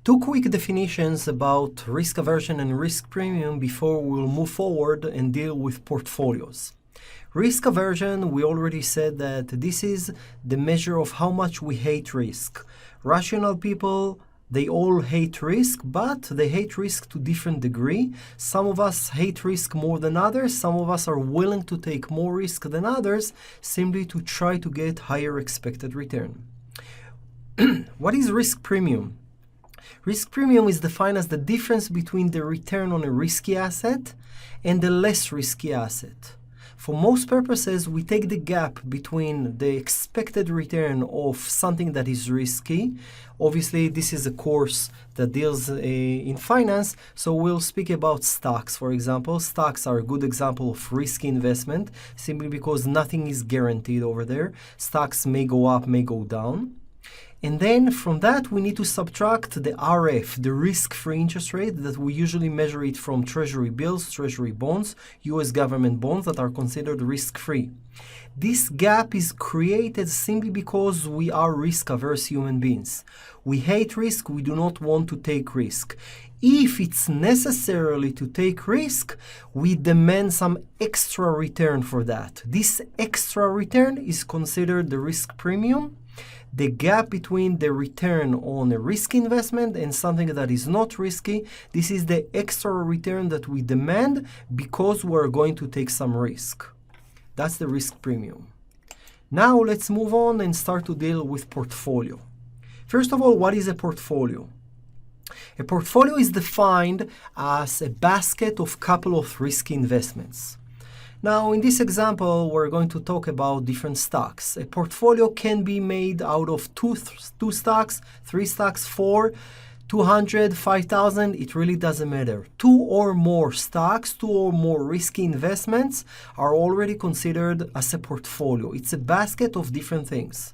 Two quick definitions about risk aversion and risk premium before we'll move forward and deal with portfolios. Risk aversion, we already said that this is the measure of how much we hate risk. Rational people, they all hate risk, but they hate risk to different degree. Some of us hate risk more than others. Some of us are willing to take more risk than others simply to try to get higher expected return. What is risk premium? Risk premium is defined as the difference between the return on a risky asset and the less risky asset. For most purposes, we take the gap between the expected return of something that is risky. Obviously, this is a course that deals in finance, so we'll speak about stocks, for example. Stocks are a good example of risky investment, simply because nothing is guaranteed over there. Stocks may go up, may go down. And then from that, we need to subtract the RF, the risk-free interest rate that we usually measure it from treasury bills, treasury bonds, US government bonds that are considered risk-free. This gap is created simply because we are risk-averse human beings. We hate risk, we do not want to take risk. If it's necessarily to take risk, we demand some extra return for that. This extra return is considered the risk premium. The gap between the return on a risky investment and something that is not risky, this is the extra return that we demand because we're going to take some risk. That's the risk premium. Now let's move on and start to deal with portfolio. First of all, what is a portfolio? A portfolio is defined as a basket of couple of risky investments. Now, in this example, we're going to talk about different stocks. A portfolio can be made out of two stocks, 3 stocks, 4, 200, 5,000. It really doesn't matter. 2 or more stocks, 2 or more risky investments are already considered as a portfolio. It's a basket of different things.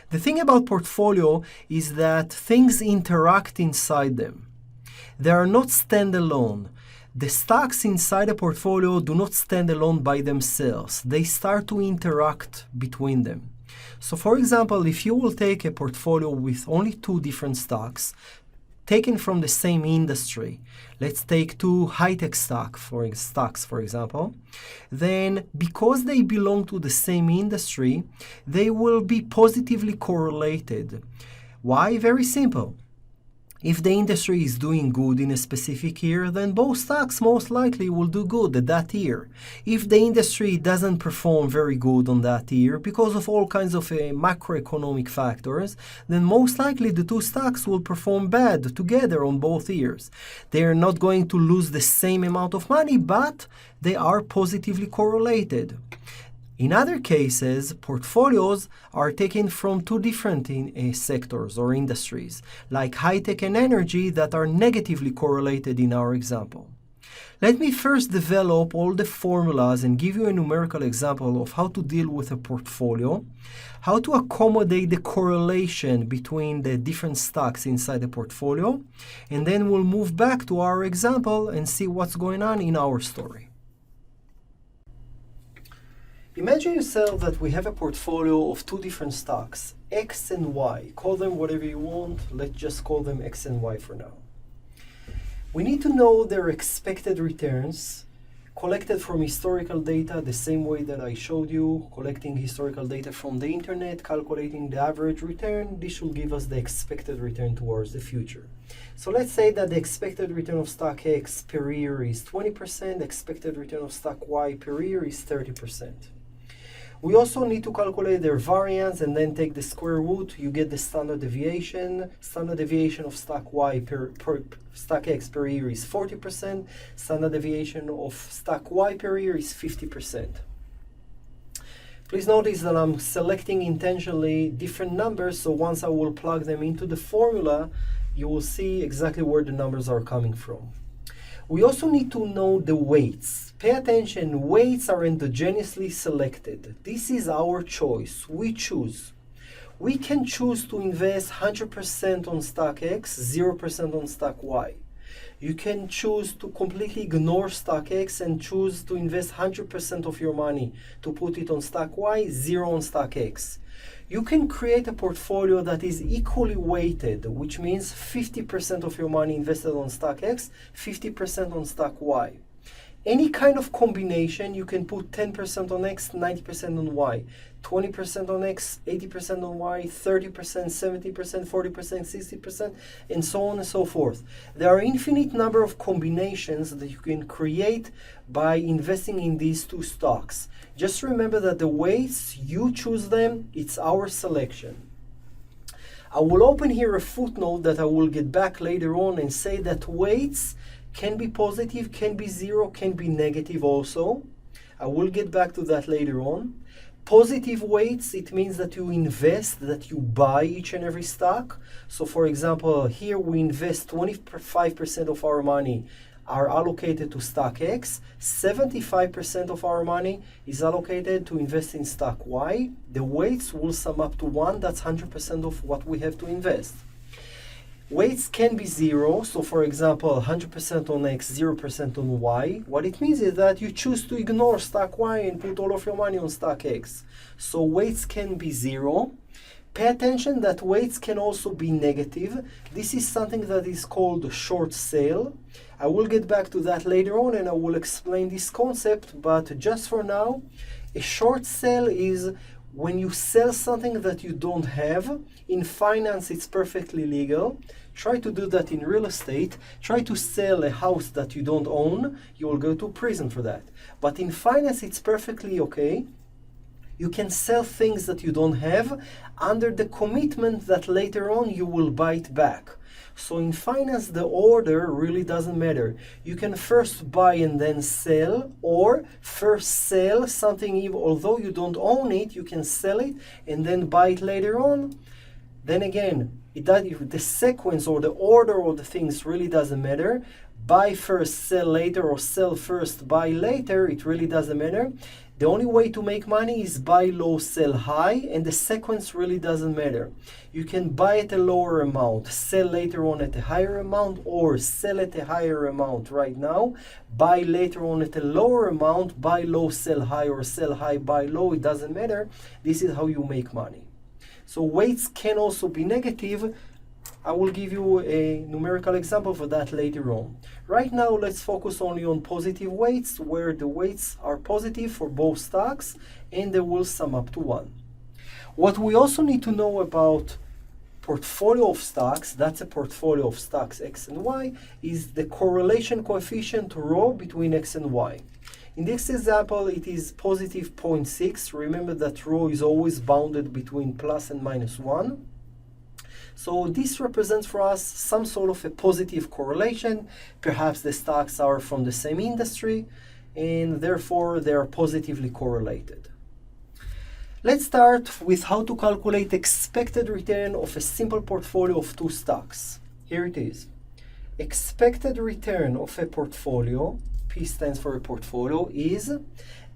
The thing about portfolio is that things interact inside them. They are not standalone. The stocks inside a portfolio do not stand alone by themselves. They start to interact between them. So for example, if you will take a portfolio with only 2 different stocks, taken from the same industry, let's take 2 high-tech stocks, for example, then because they belong to the same industry, they will be positively correlated. Why? Very simple. If the industry is doing good in a specific year, then both stocks most likely will do good at that year. If the industry doesn't perform very good on that year because of all kinds of macroeconomic factors, then most likely the 2 stocks will perform bad together on both years. They are not going to lose the same amount of money, but they are positively correlated. In other cases, portfolios are taken from 2 different sectors or industries, like high-tech and energy, that are negatively correlated in our example. Let me first develop all the formulas and give you a numerical example of how to deal with a portfolio, how to accommodate the correlation between the different stocks inside the portfolio, and then we'll move back to our example and see what's going on in our story. Imagine yourself that we have a portfolio of 2 different stocks, X and Y. Call them whatever you want. Let's just call them X and Y for now. We need to know their expected returns, collected from historical data, the same way that I showed you, collecting historical data from the internet, calculating the average return. This will give us the expected return towards the future. So let's say that the expected return of stock X per year is 20%, expected return of stock Y per year is 30%. We also need to calculate their variance and then take the square root. You get the standard deviation. Standard deviation of stock Y per stock X per year is 40%. Standard deviation of stock Y per year is 50%. Please notice that I'm selecting intentionally different numbers, so once I will plug them into the formula, you will see exactly where the numbers are coming from. We also need to know the weights. Pay attention, weights are endogenously selected. This is our choice. We choose. We can choose to invest 100% on stock X, 0% on stock Y. You can choose to completely ignore stock X and choose to invest 100% of your money to put it on stock Y, 0 on stock X. You can create a portfolio that is equally weighted, which means 50% of your money invested on stock X, 50% on stock Y. Any kind of combination, you can put 10% on X, 90% on Y, 20% on X, 80% on Y, 30%, 70%, 40%, 60%, and so on and so forth. There are infinite number of combinations that you can create by investing in these two stocks. Just remember that the ways you choose them, it's our selection. I will open here a footnote that I will get back later on and say that weights can be positive, can be zero, can be negative also. I will get back to that later on. Positive weights, it means that you invest, that you buy each and every stock. So for example, here we invest 25% of our money are allocated to stock X, 75% of our money is allocated to invest in stock Y. The weights will sum up to 1, that's 100% of what we have to invest. Weights can be zero, so for example, 100% on X, 0% on Y. What it means is that you choose to ignore stock Y and put all of your money on stock X. So weights can be zero. Pay attention that weights can also be negative. This is something that is called short sale. I will get back to that later on and I will explain this concept, but just for now, a short sale is when you sell something that you don't have. In finance, it's perfectly legal. Try to do that in real estate. Try to sell a house that you don't own. You will go to prison for that. But in finance, it's perfectly okay. You can sell things that you don't have under the commitment that later on you will buy it back. So in finance, the order really doesn't matter. You can first buy and then sell, or first sell something, although you don't own it, you can sell it and then buy it later on. Then again, the sequence or the order of the things really doesn't matter. Buy first, sell later, or sell first, buy later, it really doesn't matter. The only way to make money is buy low, sell high, and the sequence really doesn't matter. You can buy at a lower amount, sell later on at a higher amount, or sell at a higher amount right now, buy later on at a lower amount, buy low, sell high, or sell high, buy low, it doesn't matter. This is how you make money. So weights can also be negative. I will give you a numerical example for that later on. Right now, let's focus only on positive weights, where the weights are positive for both stocks and they will sum up to 1. What we also need to know about portfolio of stocks, that's a portfolio of stocks X and Y, is the correlation coefficient rho between X and Y. In this example, it is positive 0.6. Remember that rho is always bounded between plus and minus 1. So this represents for us some sort of a positive correlation. Perhaps the stocks are from the same industry and therefore they are positively correlated. Let's start with how to calculate expected return of a simple portfolio of two stocks. Here it is. Expected return of a portfolio, P stands for a portfolio, is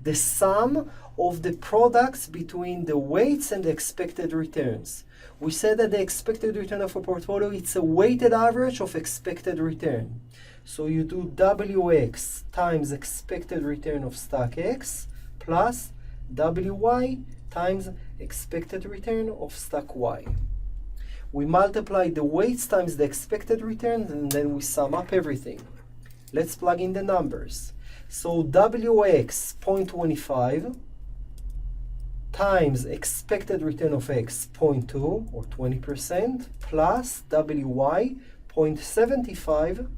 the sum of the products between the weights and the expected returns. We said that the expected return of a portfolio, it's a weighted average of expected return. So you do WX times expected return of stock X plus WY times expected return of stock Y. We multiply the weights times the expected return and then we sum up everything. Let's plug in the numbers. So WX 0.25 times expected return of X 0.2 or 20% plus WY 0.75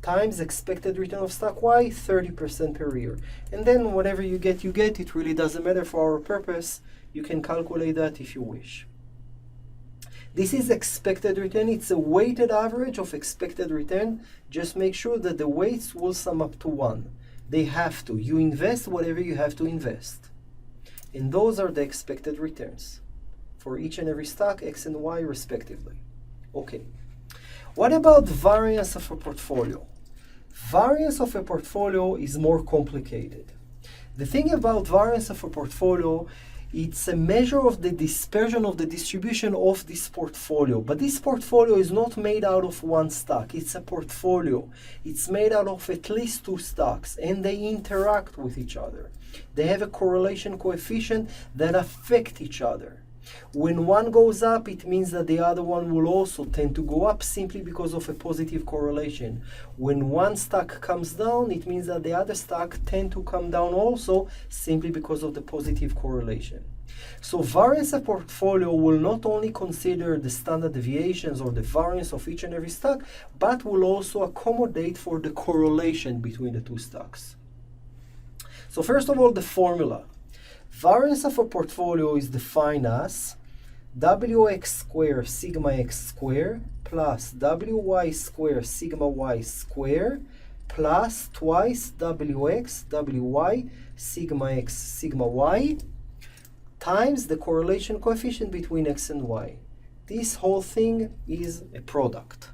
times expected return of stock Y 30% per year. And then whatever you get, it really doesn't matter for our purpose. You can calculate that if you wish. This is expected return. It's a weighted average of expected return. Just make sure that the weights will sum up to 1. They have to. You invest whatever you have to invest. And those are the expected returns for each and every stock, X and Y respectively. Okay. What about variance of a portfolio? Variance of a portfolio is more complicated. The thing about variance of a portfolio, it's a measure of the dispersion of the distribution of this portfolio. But this portfolio is not made out of one stock. It's a portfolio. It's made out of at least two stocks, and they interact with each other. They have a correlation coefficient that affect each other. When one goes up, it means that the other one will also tend to go up simply because of a positive correlation. When one stock comes down, it means that the other stock tend to come down also simply because of the positive correlation. So variance of portfolio will not only consider the standard deviations or the variance of each and every stock, but will also accommodate for the correlation between the two stocks. So first of all, the formula. Variance of a portfolio is defined as Wx squared sigma x squared plus Wy squared sigma y squared plus twice Wx, Wy, sigma x, sigma y times the correlation coefficient between x and y. This whole thing is a product.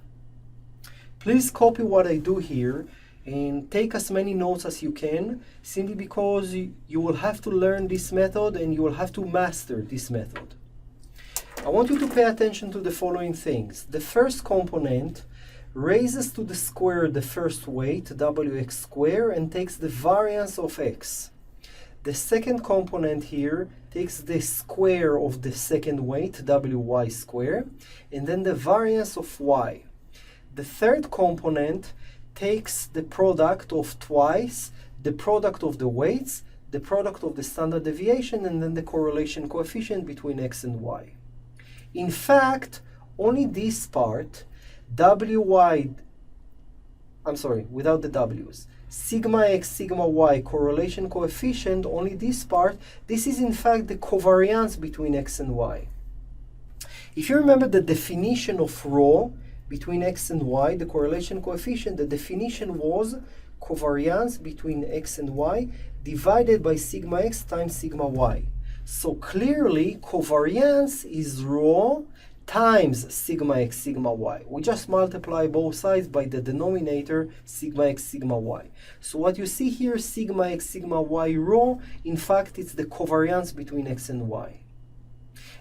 Please copy what I do here and take as many notes as you can, simply because you will have to learn this method and you will have to master this method. I want you to pay attention to the following things. The first component raises to the square the first weight, Wx squared, and takes the variance of x. The second component here takes the square of the second weight, Wy squared, and then the variance of y. The third component takes the product of twice the product of the weights, the product of the standard deviation, and then the correlation coefficient between x and y. In fact, only this part, without the w's, sigma x, sigma y correlation coefficient, only this part, this is in fact the covariance between x and y. If you remember the definition of rho between x and y, the correlation coefficient, the definition was covariance between x and y divided by sigma x times sigma y. So clearly, covariance is rho times sigma x, sigma y. We just multiply both sides by the denominator sigma x, sigma y. So what you see here, sigma x, sigma y rho, in fact, it's the covariance between x and y.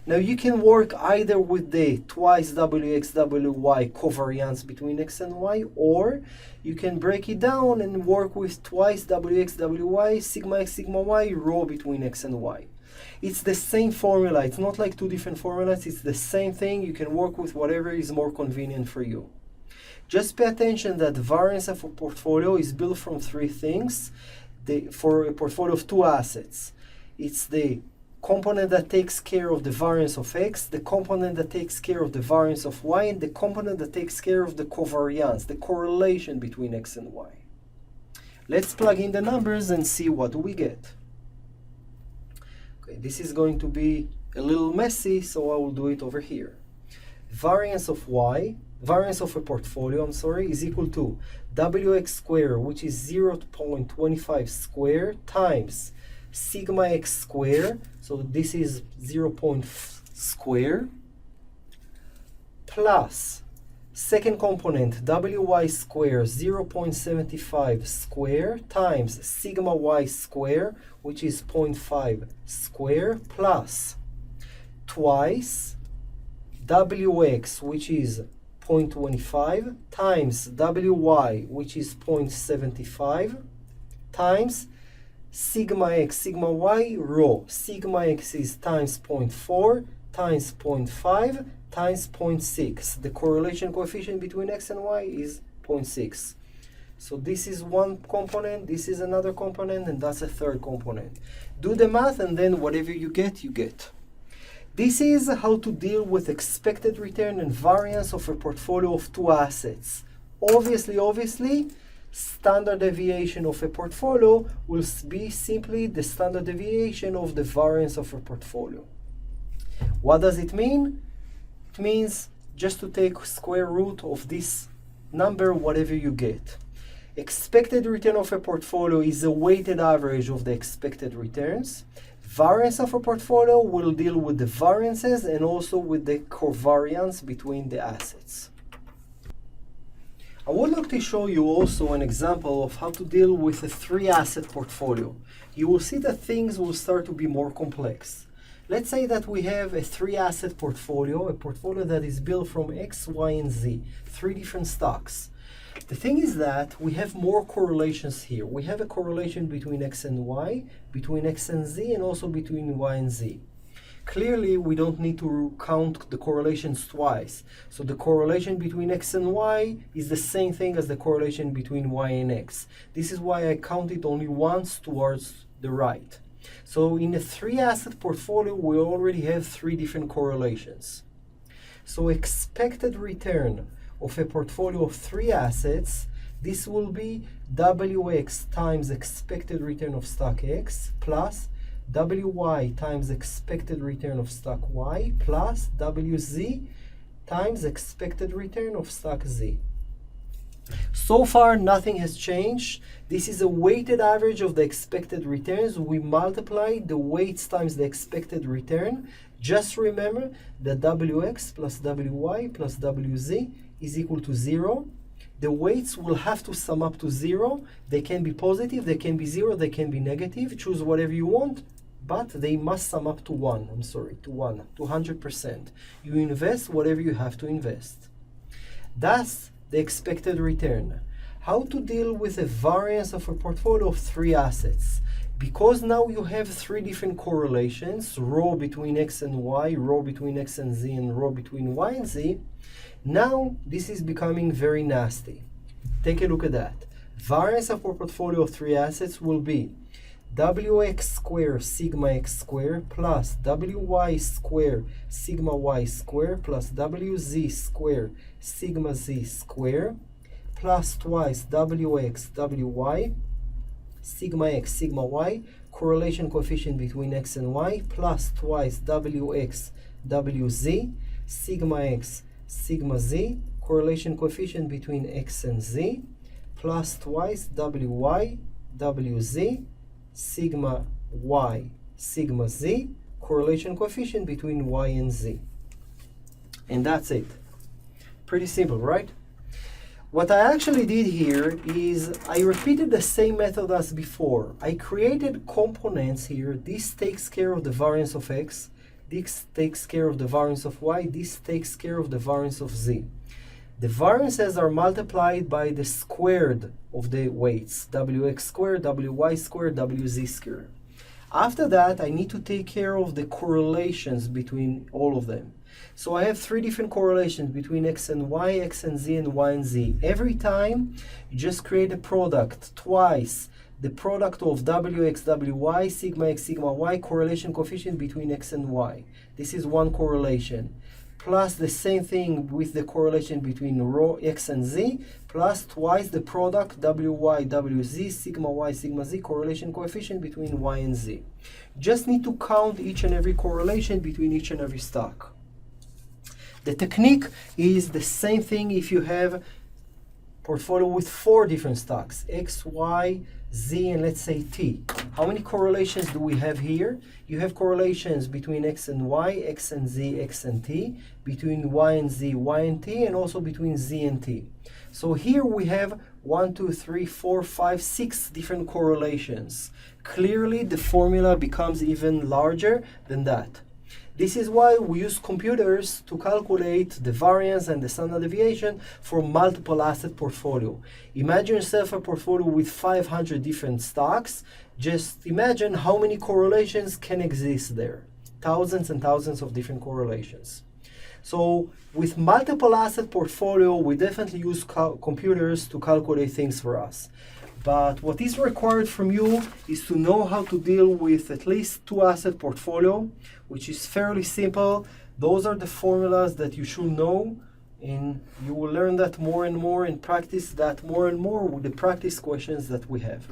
Now you can work either with the twice Wx, Wy covariance between x and y, or you can break it down and work with twice Wx, Wy, sigma x, sigma y rho between x and y. It's the same formula. It's not like two different formulas. It's the same thing. You can work with whatever is more convenient for you. Just pay attention that variance of a portfolio is built from three things. For a portfolio of two assets, it's the component that takes care of the variance of x, the component that takes care of the variance of y, and the component that takes care of the covariance, the correlation between x and y. Let's plug in the numbers and see what we get. Okay, this is going to be a little messy, so I will do it over here. Variance of a portfolio, is equal to Wx squared, which is 0.25 squared, times sigma x squared, so this is 0.5 squared, plus second component Wy squared 0.75 squared times sigma y squared, which is 0.5 squared, plus twice Wx, which is 0.25, times Wy, which is 0.75, times sigma x, sigma y rho. Sigma x is times 0.4 times 0.5 times 0.6. The correlation coefficient between x and y is 0.6. So this is one component, this is another component, and that's a third component. Do the math, and then whatever you get, you get. This is how to deal with expected return and variance of a portfolio of two assets. Obviously, standard deviation of a portfolio will be simply the standard deviation of the variance of a portfolio. What does it mean? It means just to take square root of this number, whatever you get. Expected return of a portfolio is a weighted average of the expected returns. Variance of a portfolio will deal with the variances and also with the covariance between the assets. I would like to show you also an example of how to deal with a three-asset portfolio. You will see that things will start to be more complex. Let's say that we have a three-asset portfolio, a portfolio that is built from X, Y, and Z, three different stocks. The thing is that we have more correlations here. We have a correlation between X and Y, between X and Z, and also between Y and Z. clearly we don't need to count the correlations twice. So the correlation between x and y is the same thing as the correlation between y and x. This is why I count it only once towards the right. So in a 3-asset portfolio, we already have 3 different correlations. So expected return of a portfolio of 3 assets, this will be WX times expected return of stock X plus WY times expected return of stock Y plus WZ times expected return of stock Z. So far, nothing has changed. This is a weighted average of the expected returns. We multiply the weights times the expected return. Just remember that WX plus WY plus WZ is equal to 0. The weights will have to sum up to 0. They can be positive, they can be 0, they can be negative. Choose whatever you want, but they must sum up to 1. I'm sorry, to 1, to 100%. You invest whatever you have to invest. That's the expected return. How to deal with a variance of a portfolio of 3 assets? Because now you have 3 different correlations, row between x and y, row between x and z, and row between y and z, now this is becoming very nasty. Take a look at that. Variance of a portfolio of 3 assets will be wx squared sigma x squared plus wy squared sigma y squared plus wz squared sigma z squared plus twice wx wy sigma x sigma y, correlation coefficient between x and y, plus twice wx wz sigma x sigma z, correlation coefficient between x and z, plus twice wy wz sigma y sigma z, correlation coefficient between y and z. And that's it. Pretty simple, right? What I actually did here is I repeated the same method as before. I created components here. This takes care of the variance of x. This takes care of the variance of y. This takes care of the variance of z. The variances are multiplied by the squared of the weights, wx squared, wy squared, wz squared. After that, I need to take care of the correlations between all of them. So I have 3 different correlations between x and y, x and z, and y and z. Every time, you just create a product twice. The product of wx, wy, sigma x, sigma y, correlation coefficient between x and y. This is one correlation. Plus the same thing with the correlation between row x and z, plus twice the product wy, wz, sigma y, sigma z, correlation coefficient between y and z. Just need to count each and every correlation between each and every stock. The technique is the same thing if you have portfolio with 4 different stocks, X, Y, Z, and let's say T. How many correlations do we have here? You have correlations between X and Y, X and Z, X and T, between Y and Z, Y and T, and also between Z and T. So here we have 1, 2, 3, 4, 5, 6 different correlations. Clearly the formula becomes even larger than that. This is why we use computers to calculate the variance and the standard deviation for multiple asset portfolio. Imagine yourself a portfolio with 500 different stocks. Just imagine how many correlations can exist there. Thousands and thousands of different correlations. So with multiple asset portfolio, we definitely use computers to calculate things for us. But what is required from you is to know how to deal with at least 2 asset portfolio, which is fairly simple. Those are the formulas that you should know, and you will learn that more and more and practice that more and more with the practice questions that we have.